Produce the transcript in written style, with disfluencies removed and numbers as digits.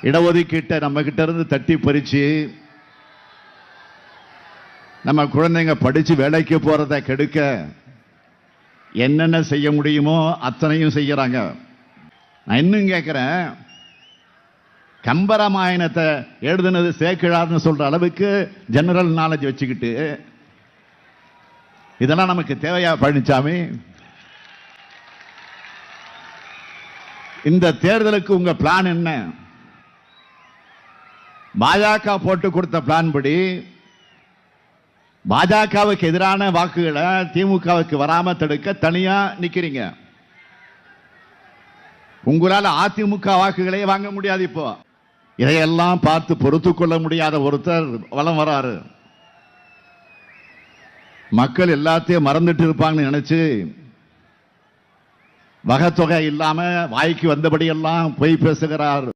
இடஒதுக்கீட்டை நம்ம கிட்ட இருந்து தட்டி பறிச்சு நம்ம குழந்தைங்க படிச்சு வேலைக்கு போறத கெடுக்க என்னென்ன செய்ய முடியுமோ அத்தனையும் செய்யறாங்க. நான் இன்னும் கேட்கிறேன், கம்பராமாயணத்தை எழுதுனது சேக்கிழார்னு சொல்ற அளவுக்கு ஜெனரல் நாலேஜ் வச்சுக்கிட்டு இதெல்லாம் நமக்கு தேவையா பழனிசாமி? இந்த தேர்தலுக்கு உங்க பிளான் என்ன? பாஜக போட்டு கொடுத்த பிளான் படி பாஜகவுக்கு எதிரான வாக்குகளை திமுகவுக்கு வராம தடுக்க தனியா நிக்கிறீங்க. உங்களால் அதிமுக வாக்குகளே வாங்க முடியாது. இப்போ இதையெல்லாம் பார்த்து பொறுத்து கொள்ள முடியாத ஒருத்தர் வலம் வராரு. மக்கள் எல்லாத்தையும் மறந்துட்டு இருப்பாங்கன்னு நினைச்சு வகைத்தொகை இல்லாம வாய்க்கு வந்தபடி எல்லாம் பொய் பேசுகிறார்.